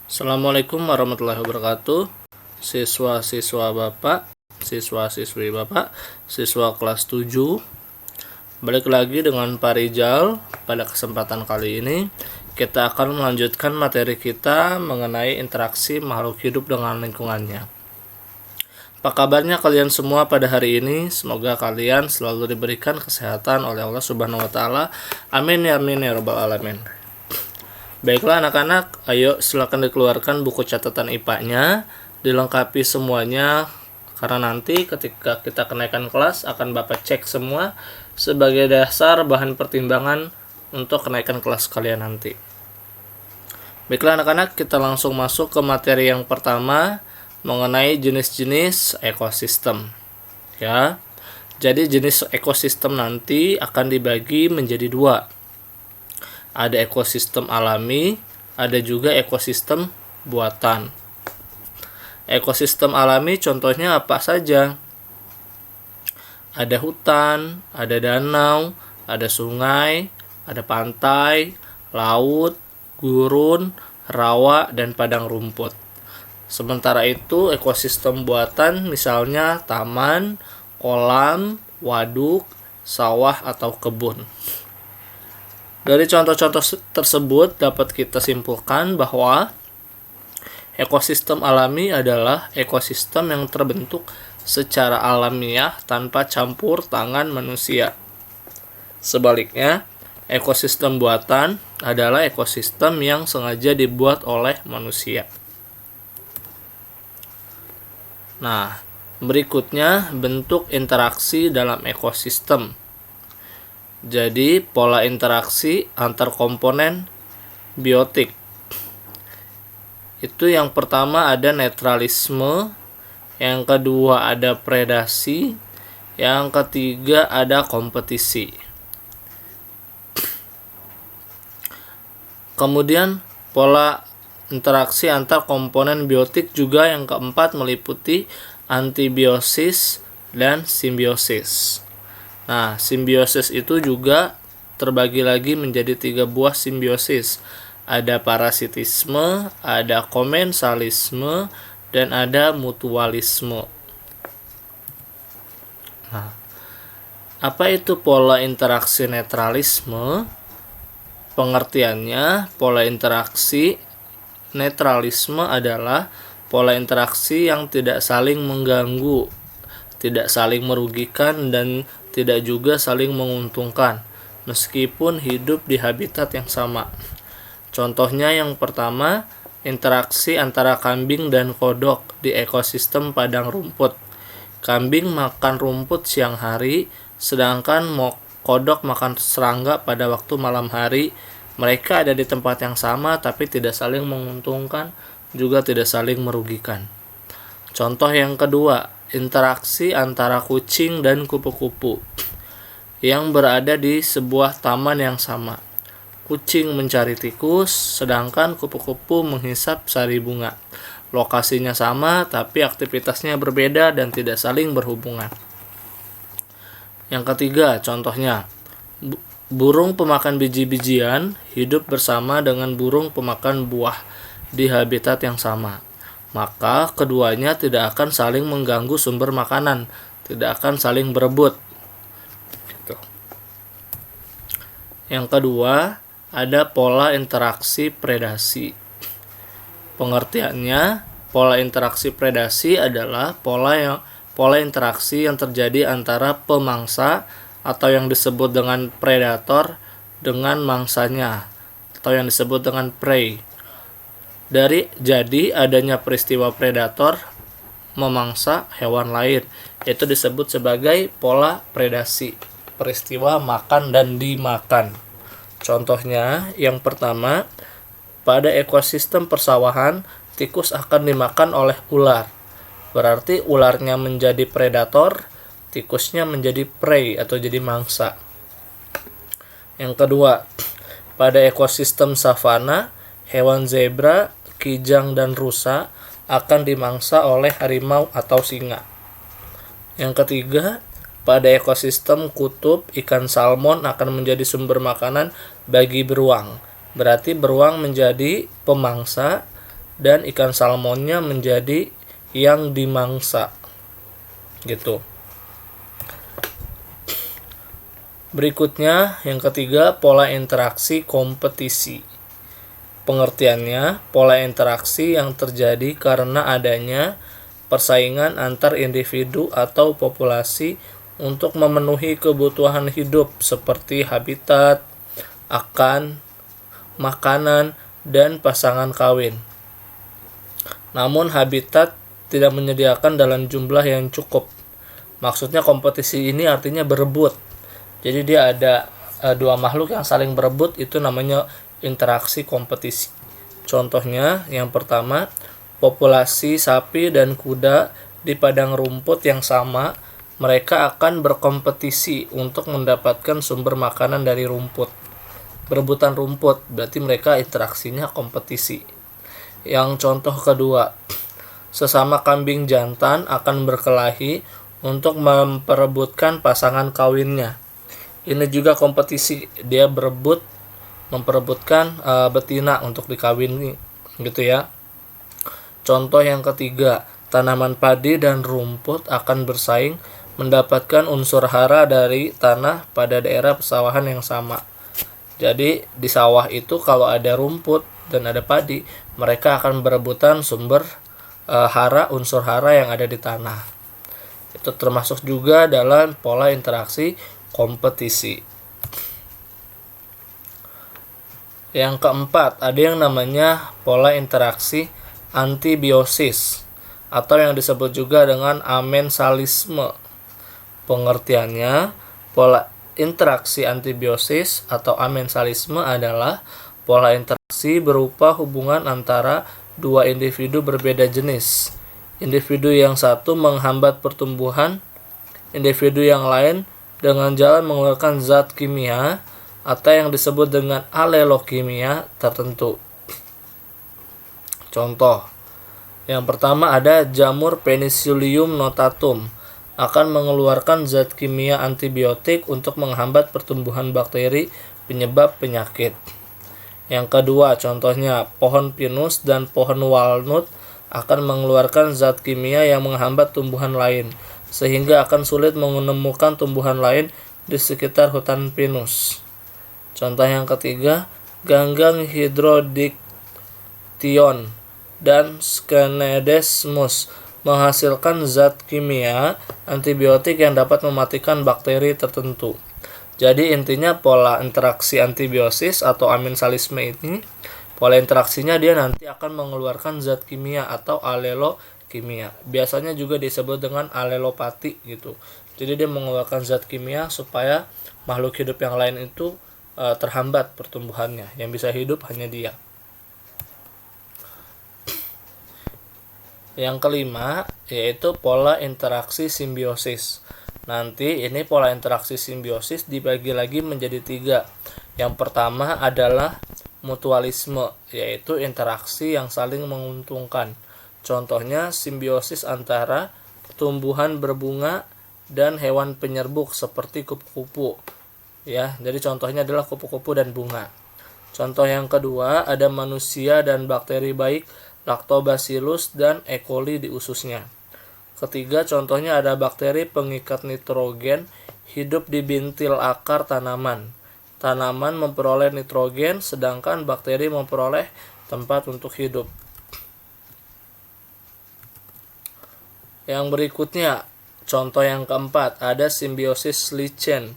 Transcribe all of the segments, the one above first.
Assalamualaikum warahmatullahi wabarakatuh. Siswa-siswa Bapak, siswa-siswi Bapak, siswa kelas 7. Balik lagi dengan Pak Rijal. Pada kesempatan kali ini kita akan melanjutkan materi kita mengenai interaksi makhluk hidup dengan lingkungannya. Apa kabarnya kalian semua pada hari ini? Semoga kalian selalu diberikan kesehatan oleh Allah Subhanahu wa taala. Amin ya rabbal alamin. Baiklah anak-anak, ayo silakan dikeluarkan buku catatan IPA-nya, dilengkapi semuanya, karena nanti ketika kita kenaikan kelas akan Bapak cek semua sebagai dasar bahan pertimbangan untuk kenaikan kelas kalian nanti. Baiklah anak-anak, kita langsung masuk ke materi yang pertama mengenai jenis-jenis ekosistem. Ya, jadi jenis ekosistem nanti akan dibagi menjadi dua. Ada ekosistem alami, ada juga ekosistem buatan. Ekosistem alami contohnya apa saja? Ada hutan, ada danau, ada sungai, ada pantai, laut, gurun, rawa, dan padang rumput. Sementara itu ekosistem buatan misalnya taman, kolam, waduk, sawah, atau kebun. Dari contoh-contoh tersebut dapat kita simpulkan bahwa ekosistem alami adalah ekosistem yang terbentuk secara alamiah tanpa campur tangan manusia. Sebaliknya, ekosistem buatan adalah ekosistem yang sengaja dibuat oleh manusia. Nah, berikutnya bentuk interaksi dalam ekosistem. Jadi, pola interaksi antar komponen biotik. Itu yang pertama ada netralisme, yang kedua ada predasi, yang ketiga ada kompetisi. Kemudian, pola interaksi antar komponen biotik juga yang keempat meliputi antibiosis dan simbiosis. Nah, simbiosis itu juga terbagi lagi menjadi 3 buah simbiosis. Ada parasitisme, ada komensalisme, dan ada mutualisme. Nah, apa itu pola interaksi netralisme? Pengertiannya, pola interaksi netralisme adalah pola interaksi yang tidak saling mengganggu, tidak saling merugikan, dan tidak juga saling menguntungkan, meskipun hidup di habitat yang sama. Contohnya yang pertama, interaksi antara kambing dan kodok di ekosistem padang rumput. Kambing makan rumput siang hari, sedangkan kodok makan serangga pada waktu malam hari. Mereka ada di tempat yang sama, tapi tidak saling menguntungkan, juga tidak saling merugikan. Contoh yang kedua, interaksi antara kucing dan kupu-kupu yang berada di sebuah taman yang sama. Kucing mencari tikus, sedangkan kupu-kupu menghisap sari bunga. Lokasinya sama, tapi aktivitasnya berbeda dan tidak saling berhubungan. Yang ketiga, contohnya, burung pemakan biji-bijian hidup bersama dengan burung pemakan buah di habitat yang sama. Maka keduanya tidak akan saling mengganggu sumber makanan, tidak akan saling berebut. Gitu. Yang kedua, ada pola interaksi predasi. Pengertiannya, pola interaksi predasi adalah pola interaksi yang terjadi antara pemangsa atau yang disebut dengan predator dengan mangsanya, atau yang disebut dengan prey. Jadi adanya peristiwa predator memangsa hewan lain, itu disebut sebagai pola predasi, peristiwa makan dan dimakan. Contohnya yang pertama, pada ekosistem persawahan, tikus akan dimakan oleh ular. Berarti ularnya menjadi predator, tikusnya menjadi prey atau jadi mangsa. Yang kedua, pada ekosistem savana, hewan zebra, kijang, dan rusa akan dimangsa oleh harimau atau singa. Yang ketiga, pada ekosistem kutub, ikan salmon akan menjadi sumber makanan bagi beruang. Berarti beruang menjadi pemangsa dan ikan salmonnya menjadi yang dimangsa gitu. Berikutnya yang ketiga, pola interaksi kompetisi. Pengertiannya, pola interaksi yang terjadi karena adanya persaingan antar individu atau populasi untuk memenuhi kebutuhan hidup seperti habitat, akan, makanan, dan pasangan kawin. Namun habitat tidak menyediakan dalam jumlah yang cukup. Maksudnya kompetisi ini artinya berebut. Jadi dia ada dua makhluk yang saling berebut, itu namanya interaksi kompetisi. Contohnya yang pertama, populasi sapi dan kuda di padang rumput yang sama, mereka akan berkompetisi untuk mendapatkan sumber makanan dari rumput. Berebutan rumput, berarti mereka interaksinya kompetisi. Yang contoh kedua, sesama kambing jantan akan berkelahi untuk memperebutkan pasangan kawinnya. Ini juga kompetisi, dia berebut memperebutkan betina untuk dikawini gitu ya. Contoh yang ketiga, tanaman padi dan rumput akan bersaing mendapatkan unsur hara dari tanah pada daerah pesawahan yang sama. Jadi di sawah itu kalau ada rumput dan ada padi, mereka akan berebutan sumber unsur hara yang ada di tanah. Itu termasuk juga dalam pola interaksi kompetisi. Yang keempat, ada yang namanya pola interaksi antibiosis atau yang disebut juga dengan amensalisme. Pengertiannya, pola interaksi antibiosis atau amensalisme adalah pola interaksi berupa hubungan antara dua individu berbeda jenis. Individu yang satu menghambat pertumbuhan individu yang lain dengan jalan mengeluarkan zat kimia atau yang disebut dengan alelokimia tertentu. Contoh, yang pertama ada jamur Penicillium notatum akan mengeluarkan zat kimia antibiotik untuk menghambat pertumbuhan bakteri penyebab penyakit. Yang kedua, contohnya pohon pinus dan pohon walnut akan mengeluarkan zat kimia yang menghambat tumbuhan lain, sehingga akan sulit menemukan tumbuhan lain di sekitar hutan pinus. Contoh yang ketiga, ganggang hydrodiction dan Scnedesmus menghasilkan zat kimia antibiotik yang dapat mematikan bakteri tertentu. Jadi intinya pola interaksi antibiosis atau amensalisme ini, pola interaksinya dia nanti akan mengeluarkan zat kimia atau alelokimia. Biasanya juga disebut dengan alelopati gitu. Jadi dia mengeluarkan zat kimia supaya makhluk hidup yang lain itu terhambat pertumbuhannya. Yang bisa hidup hanya dia. Yang kelima yaitu pola interaksi simbiosis. Nanti ini pola interaksi simbiosis dibagi lagi menjadi 3. Yang pertama adalah mutualisme, yaitu interaksi yang saling menguntungkan. Contohnya simbiosis antara tumbuhan berbunga dan hewan penyerbuk seperti kupu-kupu. Ya, jadi contohnya adalah kupu-kupu dan bunga. Contoh yang kedua ada manusia dan bakteri baik Lactobacillus dan E. coli di ususnya. Ketiga, contohnya ada bakteri pengikat nitrogen hidup di bintil akar tanaman. Tanaman memperoleh nitrogen, sedangkan bakteri memperoleh tempat untuk hidup. Yang berikutnya, contoh yang keempat, ada simbiosis lichen,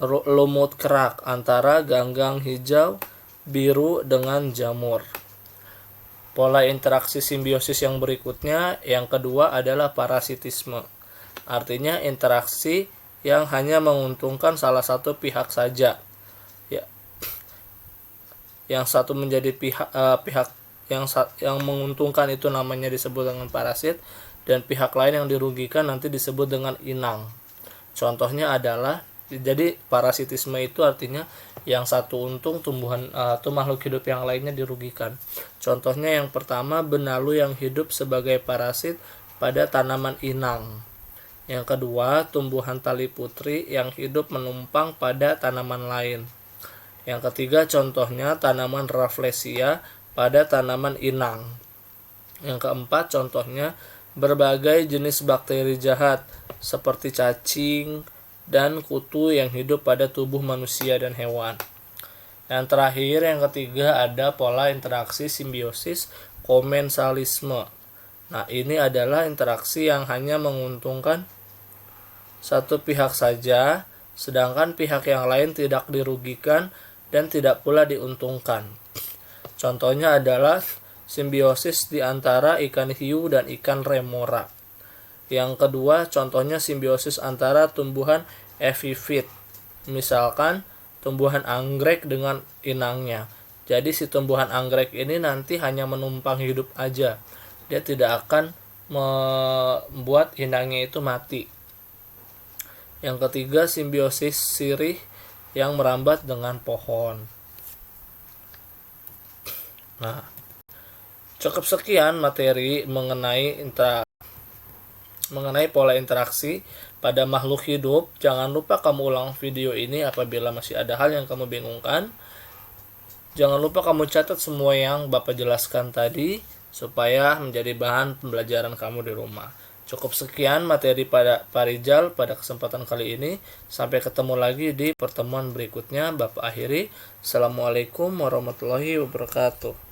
lumut kerak antara ganggang hijau biru dengan jamur. Pola interaksi simbiosis yang berikutnya, yang kedua adalah parasitisme. Artinya interaksi yang hanya menguntungkan salah satu pihak saja. Ya. Yang satu menjadi pihak yang menguntungkan itu namanya disebut dengan parasit, dan pihak lain yang dirugikan nanti disebut dengan inang. Contohnya adalah, jadi parasitisme itu artinya yang satu untung, tumbuhan atau makhluk hidup yang lainnya dirugikan. Contohnya yang pertama, benalu yang hidup sebagai parasit pada tanaman inang. Yang kedua, tumbuhan tali putri yang hidup menumpang pada tanaman lain. Yang ketiga, contohnya tanaman Rafflesia pada tanaman inang. Yang keempat, contohnya berbagai jenis bakteri jahat seperti cacing dan kutu yang hidup pada tubuh manusia dan hewan. Yang terakhir, yang ketiga, ada pola interaksi simbiosis komensalisme. Nah, ini adalah interaksi yang hanya menguntungkan satu pihak saja, sedangkan pihak yang lain tidak dirugikan dan tidak pula diuntungkan. Contohnya adalah simbiosis di antara ikan hiu dan ikan remora. Yang kedua, contohnya simbiosis antara tumbuhan epifit. Misalkan tumbuhan anggrek dengan inangnya. Jadi si tumbuhan anggrek ini nanti hanya menumpang hidup aja. Dia tidak akan membuat inangnya itu mati. Yang ketiga, simbiosis sirih yang merambat dengan pohon. Nah, cukup sekian materi mengenai pola interaksi pada makhluk hidup. Jangan lupa kamu ulang video ini apabila masih ada hal yang kamu bingungkan. Jangan lupa kamu catat semua yang Bapak jelaskan tadi supaya menjadi bahan pembelajaran kamu di rumah. Cukup sekian materi pada Pak Rizal pada kesempatan kali ini. Sampai ketemu lagi di pertemuan berikutnya. Bapak akhiri. Assalamualaikum warahmatullahi wabarakatuh.